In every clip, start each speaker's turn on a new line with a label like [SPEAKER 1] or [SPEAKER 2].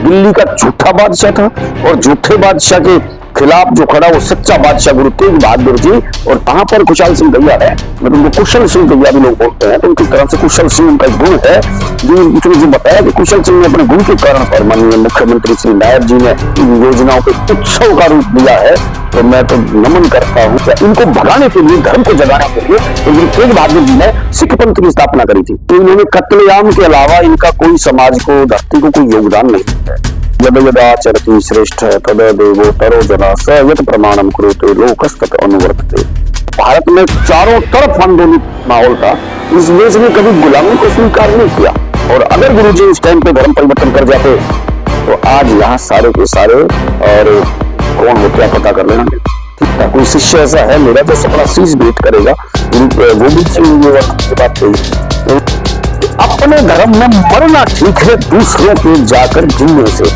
[SPEAKER 1] दिल्ली का झूठा बादशाह था और झूठे बादशाह के खिलाफ जो खड़ा वो सच्चा बादशाह गुरु तेग बहादुर जी। और कहां पर कुशाल सिंह भैया है, मतलब उनको कुशल सिंह भैया भी लोग बोलते हैं, तो उनकी तरफ से कुशल सिंह उनका गुण है। जो बताया कि कुशल सिंह ने अपने गुण के कारण पर माननीय मुख्यमंत्री श्री नायब जी ने इन योजनाओं के उत्सव का रूप दिया है। तो मैं तो नमन करता हूँ कि इनको भगाने के लिए, धर्म को जगाने के लिए गुरु तेग बहादुर जी ने सिख पंथ की स्थापना करी थी। तो इन्होंने कत्लेआम के अलावा इनका कोई समाज को, धरती को कोई योगदान नहीं है। यद यदाचरति श्रेष्ठ तद देवो तरो जना स यत प्रमाणम कुरुते लोकस्तत अनुवर्तते। भारत में चारों तरफ आंदोलित माहौल था। इस देश ने कभी गुलामी को स्वीकार नहीं किया। और अगर गुरुजी इस टाइम पे धर्म परिवर्तन कर जाते तो आज यहाँ सारे के सारे और कौन हो क्या पता कर लेना। ठीक था, कोई शिष्य ऐसा है मेरा जो अपना शीश भेंट करेगा, गोविंद सिंह ये बात कही, अपने धर्म में मरना ठीक है, दूसरों के जाकर जीने से।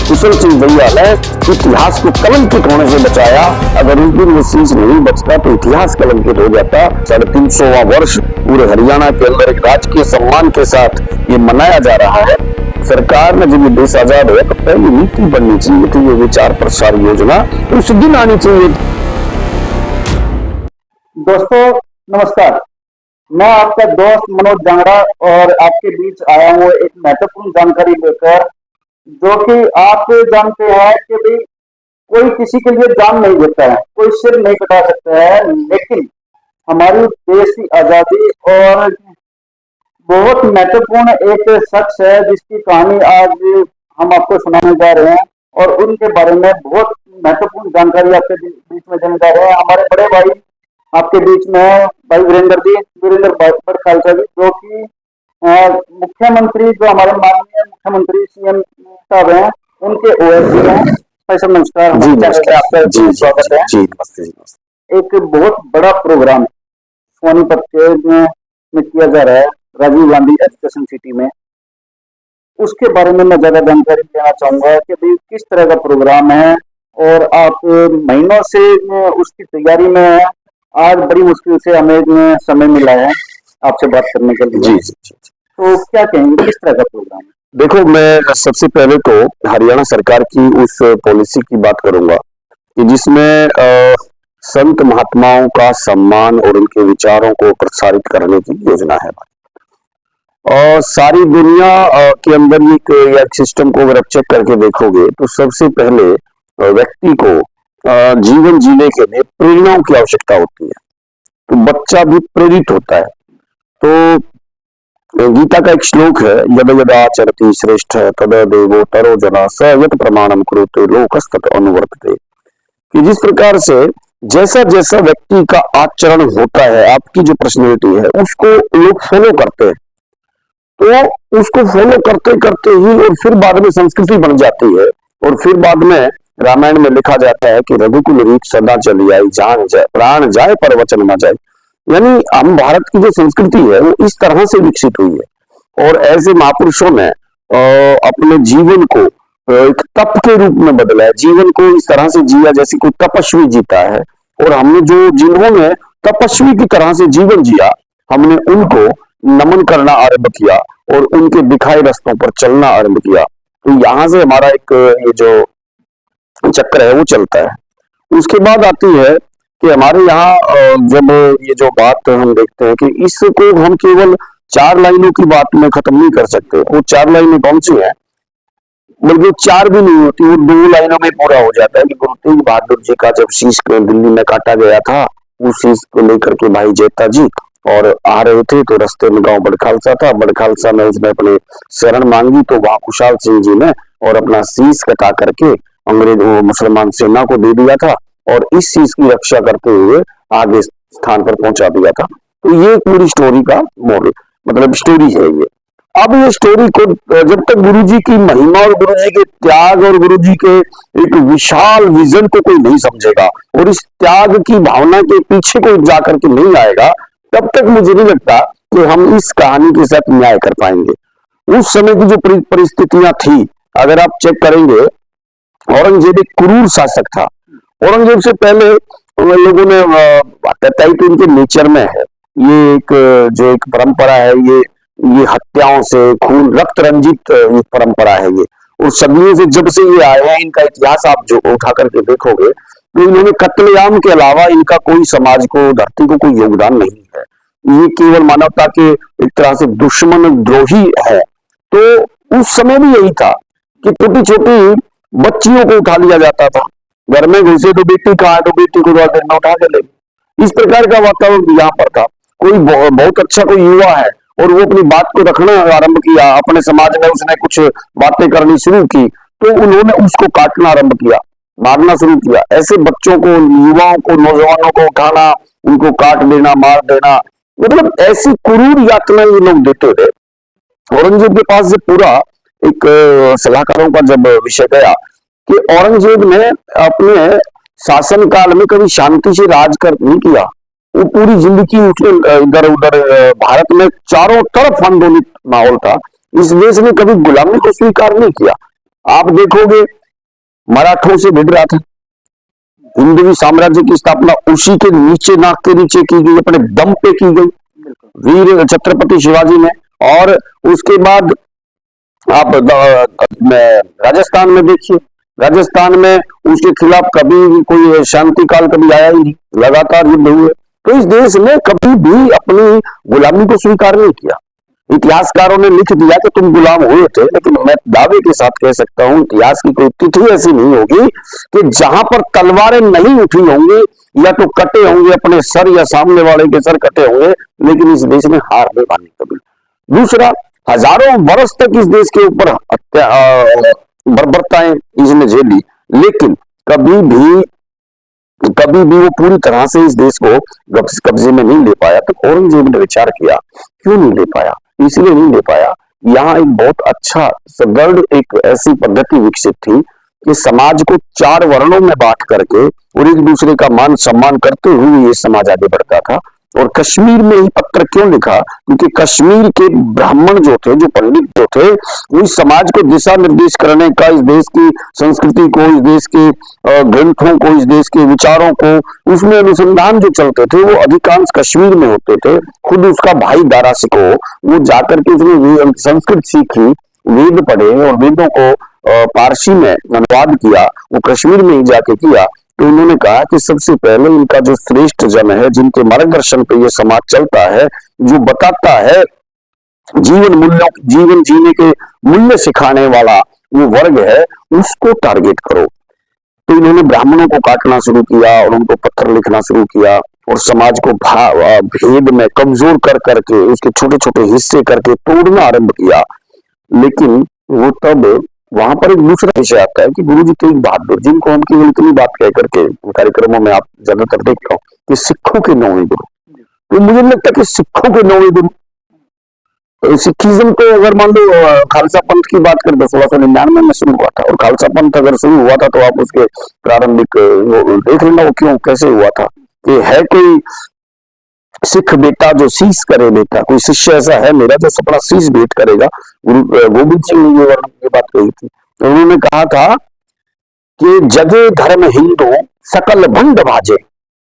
[SPEAKER 1] कुशल सिंह भैया ने इतिहास को कलंकित होने से बचाया। अगर उस दिन वो शीश नहीं बचता तो इतिहास कलंकित हो जाता। 350वां वर्ष पूरे हरियाणा के अंदर एक राजकीय सम्मान के साथ ये मनाया जा रहा है। सरकार ने जब ये देश आजाद हुआ तो पहली नीति बननी चाहिए थी ये विचार प्रसार योजना, तो उस दिन आनी चाहिए।
[SPEAKER 2] दोस्तों नमस्कार, मैं आपका दोस्त मनोज जांगड़ा और आपके बीच आया हूँ एक महत्वपूर्ण जानकारी लेकर, जो कि आप जानते हैं कि भाई कोई किसी के लिए जान नहीं देता है, कोई सिर नहीं कटा सकता है, लेकिन हमारी देश की आजादी और बहुत महत्वपूर्ण एक शख्स है जिसकी कहानी आज हम आपको सुनाने जा रहे हैं और उनके बारे में बहुत महत्वपूर्ण जानकारी आपके बीच में देने जा रहे हैं। हमारे बड़े भाई आपके बीच में भाई वीरेंद्र खालसा जी, जो कि मुख्यमंत्री, जो हमारे माननीय मुख्यमंत्री सीएम साहब हैं, उनके ओएसडी हैं। भाई साहब नमस्कार।
[SPEAKER 1] जी नमस्कार, आपका जी स्वागत है। जी नमस्ते जी नमस्ते।
[SPEAKER 2] एक बहुत बड़ा प्रोग्राम सोनीपत के में किया जा रहा है, राजीव गांधी एजुकेशन सिटी में। उसके बारे में मैं ज्यादा जानकारी देना चाहूंगा कि भाई किस तरह का प्रोग्राम है और आप महीनों से उसकी तैयारी में है। आज बड़ी मुश्किल से हमें समय मिला है आपसे बात करने के लिए।
[SPEAKER 1] जी।
[SPEAKER 2] तो क्या कहेंगे, किस तरह का प्रोग्राम है?
[SPEAKER 1] देखो, मैं सबसे पहले तो हरियाणा सरकार की उस पॉलिसी की बात करूंगा कि जिसमें संत महात्माओं का सम्मान और उनके विचारों को प्रसारित करने की योजना है। और सारी दुनिया के अंदर एक सिस्टम को अगर आप चेक करके देखोगे तो सबसे पहले व्यक्ति को जीवन जीने के लिए प्रेरणाओं की आवश्यकता होती है, तो बच्चा भी प्रेरित होता है। तो गीता का एक श्लोक है, यद यदाचरति श्रेष्ठ तद देवो तरो जना स यत प्रमाणम कुरुते लोकस्तत अनुवर्तते। कि जिस प्रकार से जैसा जैसा व्यक्ति का आचरण होता है, आपकी जो पर्सनैलिटी है उसको लोग फॉलो करते हैं, तो उसको फॉलो करते करते ही और फिर बाद में संस्कृति बन जाती है। और फिर बाद में रामायण में लिखा जाता है कि रघुकुल रीत सदा चली आई, जान जाए प्राण जाए पर वचन न जाए। यानी हम भारत की जो संस्कृति है वो इस तरह से विकसित हुई है। और ऐसे महापुरुषों ने अपने जीवन को एक तप के रूप में बदला है, जीवन को इस तरह से जिया जैसे कोई तपस्वी जीता है। और हमने जिन्होंने तपस्वी की तरह से जीवन जिया, हमने उनको नमन करना आरंभ किया और उनके दिखाए रास्तों पर चलना आरंभ किया। तो यहां से हमारा एक ये जो चक्र है वो चलता है। उसके बाद आती है कि हमारे यहाँ जब ये जो बात हम देखते हैं कि इसको हम केवल 4 लाइनों की बात में खत्म नहीं कर सकते। वो 4 लाइनें कौन सी है, बल्कि 4 भी नहीं होती, वो 2 लाइनों में पूरा हो जाता है कि गुरु तेग बहादुर जी का जब शीश दिल्ली में काटा गया था, उस शीश को लेकर के भाई जेता जी और आ रहे थे, तो रास्ते में गांव बड़खालसा था। बड़खालसा में उसने अपने शरण मांगी, तो वहां कुशाल सिंह जी ने और अपना शीश कटा करके अंग्रेज मुसलमान सेना को दे दिया था और इस शीश की रक्षा करते हुए आगे स्थान पर पहुंचा दिया था। तो ये पूरी स्टोरी का मॉडल, मतलब स्टोरी है ये। अब ये स्टोरी को जब तक गुरुजी की महिमा और गुरुजी के त्याग और गुरुजी के एक विशाल विजन को कोई नहीं समझेगा और इस त्याग की भावना के पीछे कोई जाकर के नहीं आएगा, तब तक मुझे नहीं लगता कि हम इस कहानी के साथ न्याय कर पाएंगे। उस समय की जो परिस्थितियां थी, अगर आप चेक करेंगे, औरंगजेब एक क्रूर शासक था। औरंगजेब से पहले लोगों ने कहता है कि इनके नेचर में है ये एक परंपरा है, ये हत्याओं से खून रक्त रंजित परंपरा है ये। और सदियों से जब से ये आए हैं, इनका इतिहास आप जो उठा करके देखोगे तो इन्होंने कत्लेआम के अलावा इनका कोई समाज को, धरती को कोई योगदान नहीं है। ये केवल मानवता के एक तरह से दुश्मन द्रोही है। तो उस समय भी यही था कि छोटी छोटी बच्चियों को उठा लिया जाता था, घर में घुसे तो बेटी कहाँ है, तो बेटी को दिन में उठा के ले। इस प्रकार का वातावरण यहाँ पर था। कोई बहुत अच्छा कोई युवा है और वो अपनी बात को रखना आरंभ किया, अपने समाज में उसने कुछ बातें करनी शुरू की, तो उन्होंने उसको काटना आरंभ किया, मारना शुरू किया। ऐसे बच्चों को, युवाओं को, नौजवानों को उठाना, उनको काट देना, मार देना, मतलब ऐसी क्रूर यातना ये लोग देते थे। औरंगजेब के पास से पूरा एक सलाहकारों का जब विषय गया कि औरंगजेब ने अपने शासन काल में कभी शांति से राज कर नहीं किया। वो पूरी जिंदगी उसने इधर उधर भारत में चारों तरफ आंदोलित माहौल था। इस देश ने कभी गुलामी को स्वीकार नहीं किया। आप देखोगे मराठों से भिड़ रहा था, हिंदवी साम्राज्य की स्थापना उसी के नीचे, नाक के नीचे की गई, अपने दम पे की गई वीर छत्रपति शिवाजी ने। और उसके बाद आप राजस्थान में देखिए, राजस्थान में उसके खिलाफ कभी भी कोई शांति काल कभी आया ही नहीं, लगातार युद्ध हुए। तो इस देश ने कभी भी अपनी गुलामी को स्वीकार नहीं किया। इतिहासकारों ने लिख दिया कि तुम गुलाम हुए थे, लेकिन मैं दावे के साथ कह सकता हूं इतिहास की कोई तिथि ऐसी नहीं होगी कि जहां पर तलवारें नहीं उठी होंगी या तो कटे होंगे अपने सर या सामने वाले के सर कटे होंगे, लेकिन इस देश ने हार नहीं मानी कभी। दूसरा, हजारों वर्ष तक इस देश के ऊपर बर्बरताएं इसने झेली, लेकिन कभी भी वो पूरी तरह से इस देश को कब्जे में नहीं ले पाया। तो औरंगजेब ने विचार किया, क्यों नहीं ले पाया? इसलिए नहीं ले पाया, यहाँ एक बहुत अच्छा सुदृढ़ एक ऐसी पद्धति विकसित थी कि समाज को 4 वर्णों में बांट करके और एक दूसरे का मान सम्मान करते हुए ये समाज आगे बढ़ता था। और कश्मीर में ही पत्र क्यों लिखा? क्योंकि कश्मीर के ब्राह्मण जो थे, जो पंडित जो थे, वो इस समाज को दिशा निर्देश करने का, इस देश की संस्कृति को, इस देश के ग्रंथों को, इस देश के विचारों को, उसमें अनुसंधान जो चलते थे वो अधिकांश कश्मीर में होते थे। खुद उसका भाई दारा सिको, वो जाकर के उसने संस्कृत सीखी, वेद पढ़े और वेदों को पारसी में अनुवाद किया, वो कश्मीर में ही जाके किया। तो उन्होंने कहा कि सबसे पहले इनका जो श्रेष्ठ जन है, जिनके मार्गदर्शन पे ये समाज चलता है, जो बताता है जीवन मूल्यों, जीवन जीने के मूल्य सिखाने वाला वो वर्ग है, उसको टारगेट करो। तो इन्होंने ब्राह्मणों को काटना शुरू किया और उनको पत्थर लिखना शुरू किया और समाज को भेद में कमजोर कर करके उसके छोटे छोटे हिस्से करके तोड़ना आरंभ किया। लेकिन वो तब वहां पर एक दूसरा विषय आता है कि गुरुजी तेग बहादुर, जिनको हम केवल इतनी बात कह करके कार्यक्रमों में आप ज्यादातर देखते हो कि सिखों के 9वें गुरु, तो मुझे लगता है कि सिखों के 9वें गुरु, सिखिज्म तो अगर मान लो खालसा पंथ की बात करें तो 1699 में शुरू हुआ था। और खालसा पंथ अगर शुरू हुआ था तो आप उसके प्रारंभिक देख लेना वो क्यों कैसे हुआ था कि है कोई सिख बेटा जो शीश करे बेटा, कोई शिष्य ऐसा है मेरा जो अपना शीश भेंट करेगा। गुरु गोविंद सिंह ने ये बात कही थी। तो उन्होंने कहा था कि जगे धर्म हिंदू सकल भंड भाजे,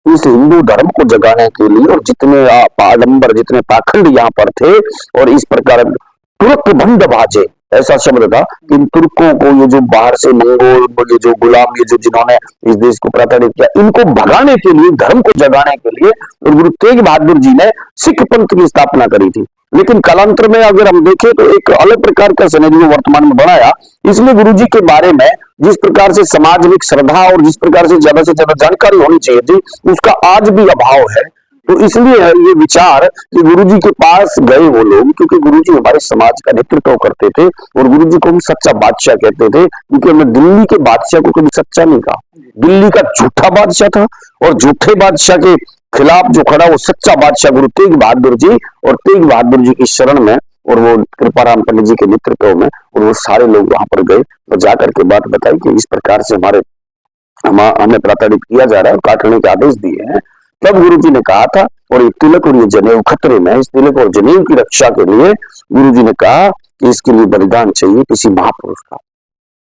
[SPEAKER 1] इस हिंदू धर्म को जगाने के लिए और जितने आडंबर, जितने पाखंड यहाँ पर थे और इस प्रकार तुर्क भंड भाजे, ऐसा शब्द था कि इन तुर्कों को, ये जो बाहर से मंगोल, ये जो गुलाम, ये जो जिन्होंने इस देश को प्रताड़ित किया, इनको भगाने के लिए, धर्म को जगाने के लिए और गुरु तेग बहादुर जी ने सिख पंथ की स्थापना करी थी। लेकिन कालांतर में अगर हम देखें तो एक अलग प्रकार का सिनेरियो वर्तमान में बनाया। इसलिए गुरु जी के बारे में जिस प्रकार से समाज में श्रद्धा और जिस प्रकार से ज्यादा जानकारी होनी चाहिए थी, उसका आज भी अभाव है। तो इसलिए ये विचार कि गुरुजी के पास गए वो लोग, क्योंकि गुरुजी हमारे समाज का नेतृत्व करते थे और गुरुजी को हम सच्चा बादशाह कहते थे, क्योंकि हमने दिल्ली के बादशाह को कभी सच्चा नहीं कहा। दिल्ली का झूठा बादशाह था और झूठे बादशाह के खिलाफ जो खड़ा वो सच्चा बादशाह गुरु तेग बहादुर जी, और तेग बहादुर जी की शरण में और वो कृपाराम पंडित जी के नेतृत्व में और वो सारे लोग वहां पर गए और जाकर के बात बताई कि इस प्रकार से हमें प्रताड़ित किया जा रहा है, काटने के आदेश दिए हैं। तब गुरु जी ने कहा था, और ये तिलक और ये जनेऊ खतरे में, इस तिलक और जनेऊ की रक्षा के लिए गुरु जी ने कहा कि इसके लिए बलिदान चाहिए किसी महापुरुष का।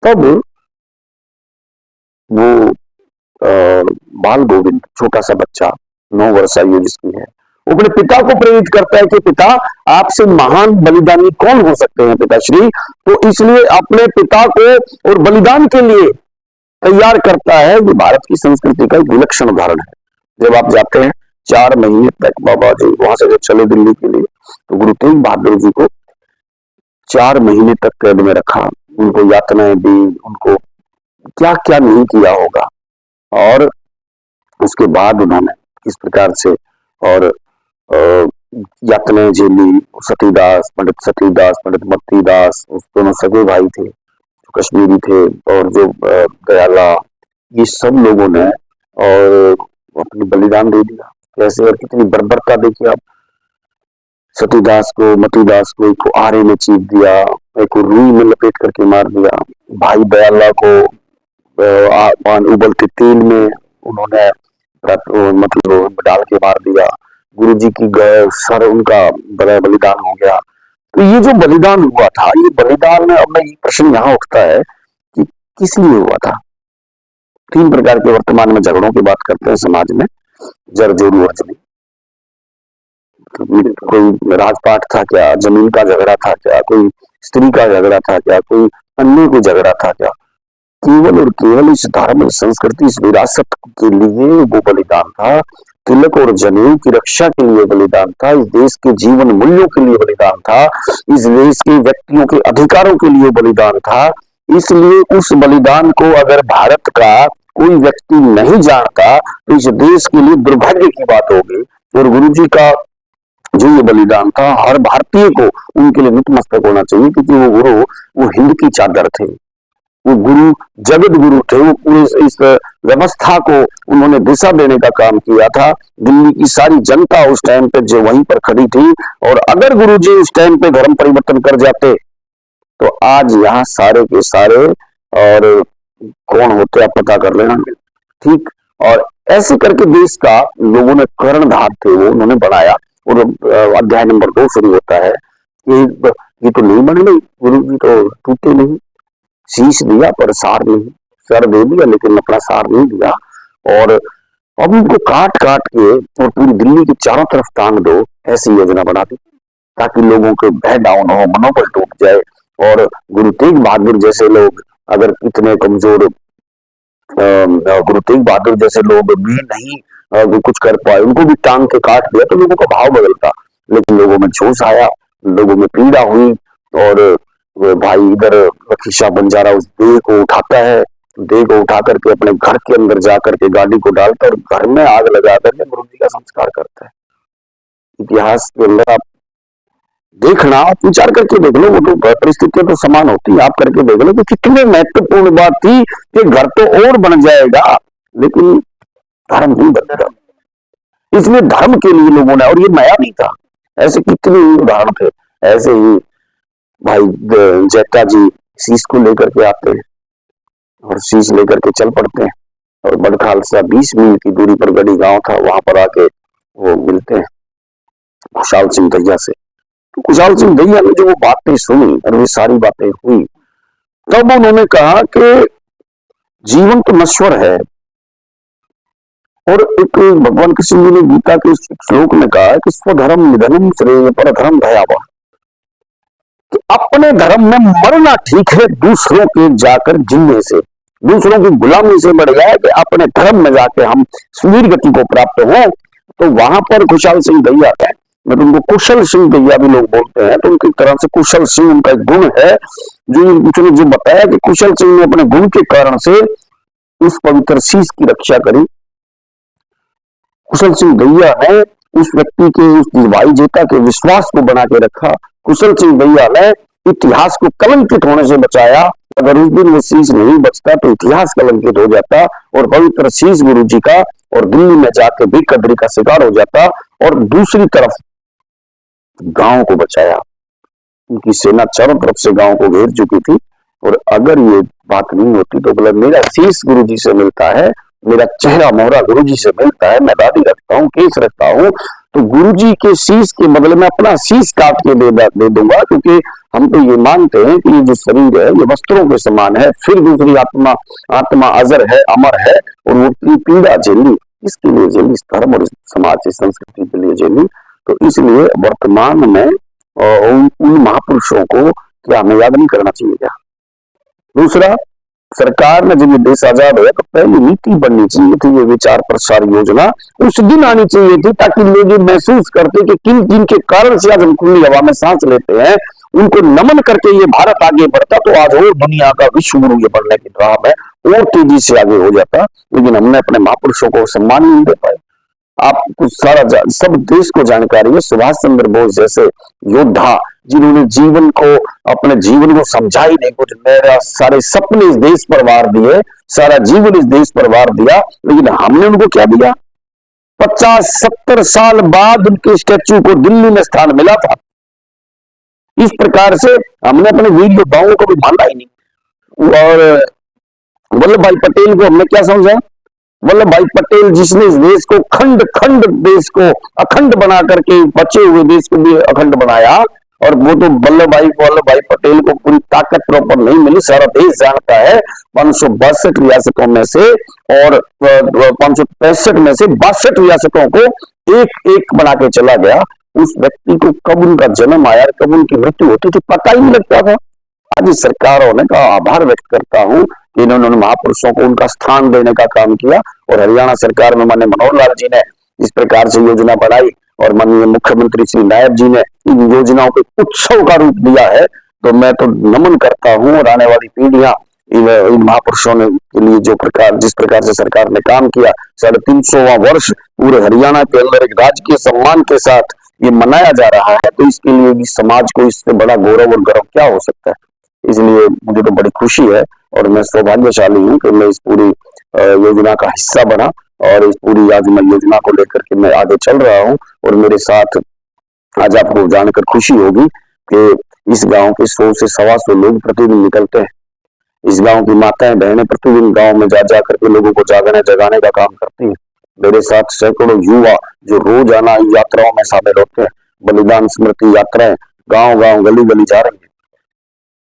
[SPEAKER 1] तब वो बाल गोविंद, छोटा सा बच्चा, 9 वर्ष आयु जिसकी है, वो अपने पिता को प्रेरित करता है कि पिता आपसे महान बलिदानी कौन हो सकते हैं पिताश्री। तो इसलिए अपने पिता को और बलिदान के लिए तैयार करता है। ये भारत की संस्कृति का एक विलक्षण उदाहरण है। जब आप जाते हैं 4 महीने तक बाबा जी वहां से जब चले दिल्ली के लिए, तो गुरु तेग बहादुर जी को 4 महीने तक कैद में रखा, उनको यातनाएं दी, उनको क्या क्या नहीं किया होगा। और उसके बाद उन्होंने किस प्रकार से और यातनाएं झेली। सतीदास, पंडित मत्तीदास, उस दोनों सगे भाई थे जो कश्मीरी थे, और जो दयाला, ये सब लोगों ने और अपनी बलिदान दे दिया। कैसे और कितनी बर्बरता देखिए आप। सतीदास को, मतीदास को एक को आरे में चीर दिया, एक को रुई में लपेट करके मार दिया। भाई दयाला को उबलते तेल में उन्होंने मतलब डाल के मार दिया। गुरु जी की सर उनका बड़ा बलिदान हो गया। तो ये जो बलिदान हुआ था, ये बलिदान में अब ये प्रश्न यहाँ उठता है कि किस लिए हुआ था। 3 प्रकार के वर्तमान में झगड़ों की बात करते हैं समाज में, जर जोरू अजमी। कोई राजपाट था क्या, जमीन का झगड़ा था क्या, कोई स्त्री का झगड़ा था क्या, कोई अन्य कोई झगड़ा था क्या। केवल और केवल इस धर्म, संस्कृति, इस विरासत के लिए वो बलिदान था। तिलक और जनेऊ की रक्षा के लिए बलिदान था। इस देश के जीवन मूल्यों के लिए बलिदान था। इस देश के व्यक्तियों के अधिकारों के लिए बलिदान था। इसलिए उस बलिदान को अगर भारत का कोई व्यक्ति नहीं जानता तो इस देश के लिए दुर्भाग्य की बात होगी। और गुरु जी का जो ये बलिदान था, हर भारतीय को उनके लिए नतमस्तक होना चाहिए, क्योंकि वो गुरु, वो हिंद की चादर थे, वो गुरु जगत गुरु थे। वो पूरे इस व्यवस्था को उन्होंने दिशा देने का काम किया था। दिल्ली की सारी जनता उस टाइम पे जो वहीं पर खड़ी थी, और अगर गुरु जी उस टाइम पे धर्म परिवर्तन कर जाते तो आज यहाँ सारे के सारे और कौन होते आप पता कर लेना, ठीक। और ऐसे करके देश का लोगों ने कर्णधार थे वो उन्होंने बनाया। और अध्याय नंबर 2 शुरू होता है कि ये तो नहीं बन गई, गुरु जी तो टूटे नहीं, शीश दिया पर सार नहीं, सर दे दिया लेकिन अपना सार नहीं दिया। और अब उनको काट काट के और पूरी दिल्ली के चारों तरफ टांग दो, ऐसी योजना बना दी ताकि लोगों के भय डाउन हो, मनोबल टूट जाए। और गुरु तेग बहादुर जैसे लोग अगर इतने कमजोर, गुरु तेग बहादुर जैसे लोग भी नहीं कुछ कर पाए, उनको भी टांग के काट दिया तो लोगों का भाव बदलता। लेकिन लोगों में जोश आया, लोगों में पीड़ा हुई। और भाई इधर लखीशा बंजारा उस देह को उठाता है, देह को उठा करके अपने घर के अंदर जाकर के गाड़ी को डालता है और घर में आग लगा करके गुरु जी का संस्कार करता है। इतिहास के अंदर आप देखना, आप विचार करके देख लो, वो तो परिस्थितियां तो समान होती है, आप करके देख लो कि कितनी महत्वपूर्ण बात थी कि घर तो और बन जाएगा लेकिन धर्म नहीं बनेगा। इसलिए धर्म के लिए लोगों ने, और ये नया नहीं था, ऐसे कितने उदाहरण थे। ऐसे ही भाई जैता जी शीश को लेकर के आते हैं और शीश लेकर के चल पड़ते हैं, और बड़खालसा 20 मील की दूरी पर गढ़ी गांव था, वहां पर आके वो मिलते हैं खुशहाल सिंह दैया से। तो खुशहाल सिंह दैया ने जो वो बातें सुनी और वो सारी बातें हुई, तब उन्होंने कहा कि जीवन तो नश्वर है। और एक भगवान कृष्ण जी ने गीता के श्लोक में कहा है कि स्वधर्म निधनम श्रेय पर धर्म भयावह, कि अपने धर्म में मरना ठीक है दूसरों के जाकर जीने से, दूसरों की गुलामी से बढ़िया है कि अपने धर्म में जाके हम सुवीर गति को प्राप्त हो। तो वहां पर खुशहाल सिंह दैया है, मतलब उनको कुशल सिंह दैया भी लोग बोलते हैं, तो उनकी तरह से कुशल सिंह उनका एक गुण है। जो बताया कि कुशल सिंह ने अपने गुण के कारण से उस पवित्र शीश की रक्षा करी। कुशल सिंह दैया ने उस व्यक्ति के, उस भाई जेता के विश्वास को बना के रखा। कुशल सिंह दैया ने इतिहास को कलंकित होने से बचाया। अगर उस दिन वो शीश नहीं बचता तो इतिहास कलंकित हो जाता और पवित्र शीश गुरु जी का और दिल्ली में जाकर बेकदरी का शिकार हो जाता। और दूसरी तरफ गांव को बचाया, उनकी सेना चारों तरफ से गांव को घेर चुकी थी। और अगर ये बात नहीं होती तो बोला मेरा शीश गुरु जी से मिलता है, मेरा चेहरा मोहरा गुरु जी से मिलता है, मैं दाढ़ी रखता हूँ, केस रखता हूँ, तो गुरु जी के शीश के बदले में अपना शीश काट के दे दूंगा। क्योंकि हम तो ये मानते हैं कि ये जो शरीर है ये वस्त्रों के समान है, फिर दूसरी आत्मा अजर है, अमर है, और वो पीड़ा झेली इसके लिए झेली, इस धर्म और इस समाज इस संस्कृति के लिए झेली। तो इसलिए वर्तमान में उन महापुरुषों को क्या हमें याद नहीं करना चाहिए क्या? दूसरा, सरकार ने जब ये देश आजाद हुआ तो पहली नीति बननी चाहिए थी, ये विचार प्रसार योजना उस दिन आनी चाहिए थी, ताकि लोग ये महसूस करते कि किन जिनके कारण से आज हम खुली हवा में सांस लेते हैं, उनको नमन करके ये भारत आगे बढ़ता तो आज और दुनिया का विश्व गुरु ये बनने की राह में और तेजी से आगे हो जाता। लेकिन हमने अपने महापुरुषों को सम्मान नहीं दे पाए। आपको सब देश को जानकारी है, सुभाष चंद्र बोस जैसे योद्धा जिन्होंने जीवन को अपने जीवन को समझा ही नहीं, कुछ मेरा सारे सपने इस देश पर वार दिए, सारा जीवन इस देश पर वार दिया, लेकिन हमने उनको क्या दिया? 50-70 साल बाद उनके स्टैच्यू को दिल्ली में स्थान मिला था। इस प्रकार से हमने अपने वीर योद्धाओं को भी माना ही नहीं। और वल्लभ भाई पटेल को हमने क्या समझा? वल्लभ भाई पटेल जिसने इस देश को खंड खंड देश को अखंड बना करके बचे हुए देश को भी अखंड बनाया, और वो तो वल्लभ भाई पटेल को पूरी ताकत प्रॉपर नहीं मिली, सारा देश जानता है। 562 रियासतों में से और 565 में से 62 रियासतों को एक एक बना के चला गया। उस व्यक्ति को कब उनका जन्म आया, कब उनकी मृत्यु होती थी, पता ही नहीं लगता था। आज सरकारों ने का आभार व्यक्त करता हूं कि इन्होंने महापुरुषों को उनका स्थान देने का काम किया। और हरियाणा सरकार में माननीय मनोहर लाल जी ने इस प्रकार से योजना बढ़ाई और माननीय मुख्यमंत्री श्री नायब जी ने इन योजनाओं को उत्सव का रूप दिया है। तो मैं तो नमन करता हूं, और आने वाली पीढ़ियां इन महापुरुषों ने के लिए जो प्रकार जिस प्रकार से सरकार ने काम किया, 350वां वर्ष पूरे हरियाणा के अंदर एक राजकीय सम्मान के साथ ये मनाया जा रहा है, तो इसके लिए भी समाज को इससे बड़ा गौरव और गर्व क्या हो सकता है। इसलिए मुझे तो बड़ी खुशी है और मैं सौभाग्यशाली हूं कि मैं इस पूरी योजना का हिस्सा बना, और इस पूरी आज मैं योजना को लेकर के मैं आगे चल रहा हूं। और मेरे साथ आज आपको जानकर खुशी होगी कि इस गांव के 100 से 125 लोग प्रतिदिन निकलते हैं। इस गांव की माताएं बहनें प्रतिदिन गांव में जा करके लोगों को जागने जगाने का काम करती हैं। मेरे साथ सैकड़ों युवा जो रोजाना यात्राओं में शामिल होते हैं, बलिदान स्मृति यात्राएं गांव गांव गली गली जा रही है।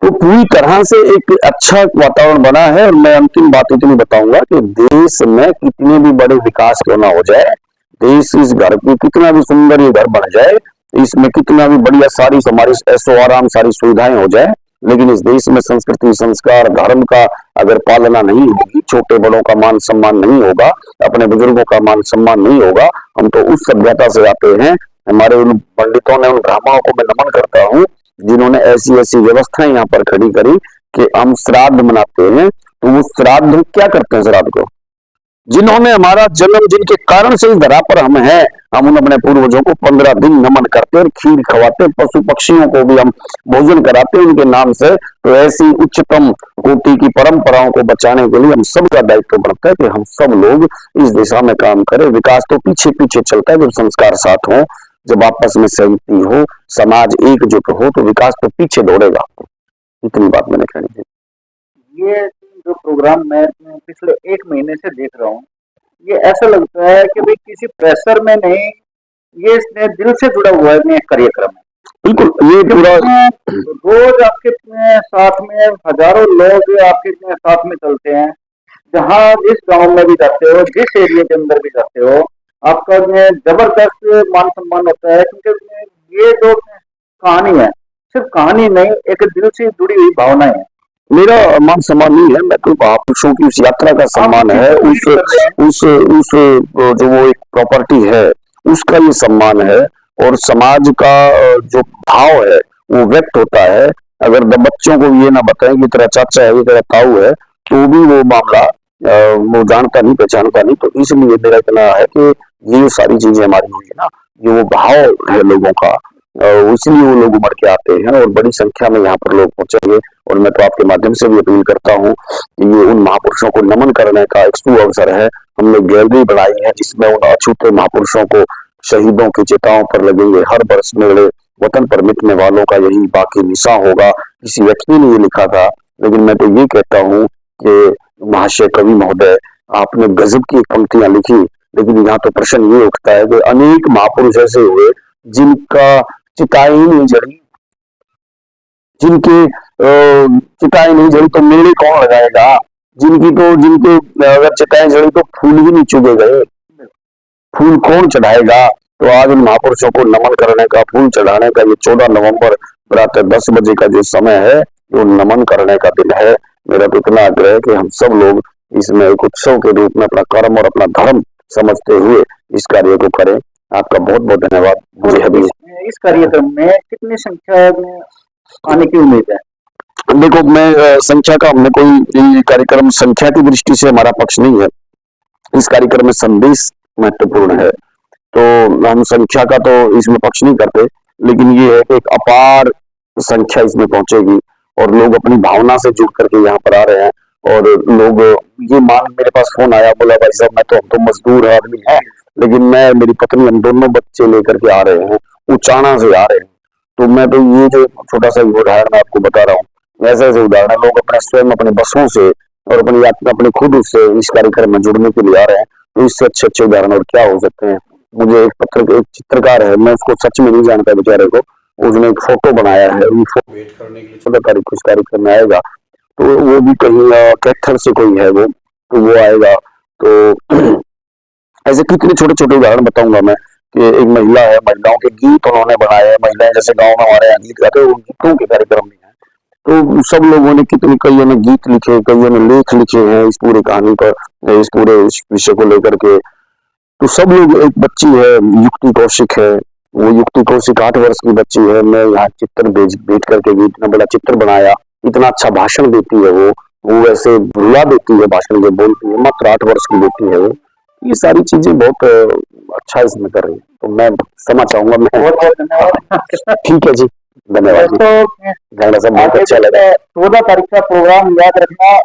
[SPEAKER 1] तो पूरी तरह से एक अच्छा वातावरण बना है। और मैं अंतिम बात इतनी बताऊंगा कि देश में कितने भी बड़े विकास क्यों ना हो जाए, देश इस घर की कितना भी सुंदर ये घर बन जाए, इसमें कितना भी बढ़िया सारी हमारी ऐसो आराम सारी सुविधाएं हो जाए, लेकिन इस देश में संस्कृति संस्कार धर्म का अगर पालना नहीं होगी, छोटे बड़ों का मान सम्मान नहीं होगा, अपने बुजुर्गों का मान सम्मान नहीं होगा, हम तो उस सभ्यता से आते हैं। हमारे उन पंडितों ने, उन ब्राह्मणों को मैं नमन करता हूँ जिन्होंने ऐसी ऐसी व्यवस्थाएं यहाँ पर खड़ी करी कि हम श्राद्ध मनाते हैं। तो वो श्राद्ध क्या करते हैं? श्राद्ध को जिन्होंने हमारा जन्म, जिनके कारण से इस धरा पर हम हैं, हम उन अपने पूर्वजों को 15 दिन नमन करते और खीर खवाते, पशु पक्षियों को भी हम भोजन कराते उनके नाम से। तो ऐसी उच्चतम कोटि की परंपराओं को बचाने के लिए हम सबका दायित्व बनता है कि हम सब लोग इस दिशा में काम करें। विकास तो पीछे पीछे चलता है जब संस्कार साथ हो, जब आपस में सहमति हो, समाज एकजुट हो, तो विकास तो पीछे दौड़ेगा। इतनी बात मैंने कहनी थी।
[SPEAKER 2] ये जो प्रोग्राम मैं पिछले 1 महीने से देख रहा हूँ, ये ऐसा लगता है कि भाई किसी प्रेशर में नहीं, ये इसने दिल से जुड़ा हुआ है ये कार्यक्रम है।
[SPEAKER 1] बिल्कुल, ये पूरा
[SPEAKER 2] रोज आपके साथ में हजारों लोग आपके साथ में चलते हैं, जहाँ जिस गांव में भी जाते हो, जिस एरिया के अंदर भी जाते हो, आपका जबरदस्त मान सम्मान होता है। क्योंकि ये जो कहानी है सिर्फ कहानी नहीं, एक दिल से जुड़ी हुई भावना है।
[SPEAKER 1] मेरा मान सम्मान नहीं है, मैं तो महापुरुषों की उस यात्रा का सम्मान है, उस जो वो एक प्रॉपर्टी है उसका ये सम्मान है। और समाज का जो भाव है वो व्यक्त होता है। अगर बच्चों को ये ना बताएं कि तेरा चाचा है, ये तेरा ताऊ है, तो भी वो मामला वो जानता नहीं पहचानता नहीं। तो इसलिए मेरा इतना है कि ये सारी चीजें हमारी हुई है ना, ये वो भाव है लोगों का, इसलिए वो लोग उमड़ के आते हैं और बड़ी संख्या में यहाँ पर लोग पहुंचेंगे। और मैं तो आपके माध्यम से भी अपील करता हूँ कि ये उन महापुरुषों को नमन करने का एक सुअवसर है। हमने गैलरी बनाई है जिसमें उन अछूते महापुरुषों को, शहीदों की चिताओं पर लगेंगे। हर वर्ष मेरे वतन पर मिटने वालों का यही बाकी निशा होगा। किसी व्यक्ति ने ये लिखा था, लेकिन मैं तो ये कहता हूँ कि महाशय कवि महोदय, आपने गजब की पंक्तियां लिखी, लेकिन यहाँ तो प्रश्न ये उठता है कि अनेक महापुरुष ऐसे हुए जिनका चिताई नहीं जड़ी, जिनके चिताई नहीं जड़ी तो मेले कौन लगाएगा, जिनके अगर चिताएं जड़ी तो फूल भी नहीं चुगे गए। फूल कौन चढ़ाएगा? तो आज उन महापुरुषों को नमन करने का, फूल चढ़ाने का ये 14 नवंबर प्रातः 10 बजे का जो समय है, वो नमन करने का दिन है। मेरा तो इतना आग्रह है कि हम सब लोग इसमें एक उत्सव के रूप में अपना कर्म और अपना धर्म समझते हुए इस कार्य को करें। आपका बहुत बहुत धन्यवाद। मुझे अभी
[SPEAKER 2] इस कार्यक्रम में कितनी संख्या में आने की उम्मीद है?
[SPEAKER 1] देखो, मैं संख्या का, हमने कोई ये कार्यक्रम संख्या की दृष्टि से हमारा पक्ष नहीं है। इस कार्यक्रम में संदेश महत्वपूर्ण है, तो हम संख्या का तो इसमें पक्ष नहीं करते, लेकिन ये है कि एक अपार संख्या इसमें पहुंचेगी और लोग अपनी भावना से जुड़ करके यहाँ पर आ रहे हैं। और लोग ये मान, मेरे पास फोन आया, बोला भाई साहब हम तो मजदूर आदमी है, लेकिन मैं, मेरी पत्नी, हम दोनों बच्चे लेकर के आ रहे हैं, उचाना से आ रहे हैं। तो मैं तो ये जो छोटा सा उदाहरण मैं आपको बता रहा हूँ, ऐसे ऐसे उदाहरण लोग अपने स्वयं अपने बसों से और अपने खुद से इस कार्यक्रम में जुड़ने के लिए आ रहे हैं। तो इससे अच्छे अच्छे उदाहरण और क्या हो सकते हैं। मुझे एक चित्रकार है, मैं उसको सच में नहीं जानता बेचारे को, उसने एक फोटो बनाया है, वेट करने के लिए 14 तारीख को इस कार्यक्रम में आएगा। तो वो भी कहीं कैथल से कोई है, वो आएगा। तो ऐसे कितने छोटे छोटे उदाहरण बताऊंगा मैं कि एक महिला है, महिलाओं के गीत उन्होंने बनाए हैं। महिलाएं जैसे गांव में हमारे यहाँ गीत गाते हैं, वो गीतों के कार्यक्रम में है। तो सब लोगों ने कईयों ने गीत लिखे, कईयों ने लेख लिखे हैं इस पूरी कहानी पर, इस पूरे विषय को लेकर के। तो सब लोग, एक बच्ची है युक्ति कौशिक है, वो युक्ति कौशिक 8 वर्ष की बच्ची है। मैं यहाँ चित्र भेज करके भी इतना बड़ा चित्र बनाया, इतना अच्छा भाषण देती है वो वैसे रुला देती है भाषण जब बोलती है। मात्र 8 वर्ष की बेटी है वो। ये सारी चीजें बहुत अच्छा इसमें कर रही है। तो मैं क्षमा चाहूंगा, मैं
[SPEAKER 2] बहुत बहुत धन्यवाद।
[SPEAKER 1] ठीक है जी, धन्यवाद।
[SPEAKER 2] तो
[SPEAKER 1] गाना सब बहुत अच्छा लगा।
[SPEAKER 2] 14 तारीख का प्रोग्राम याद रखना।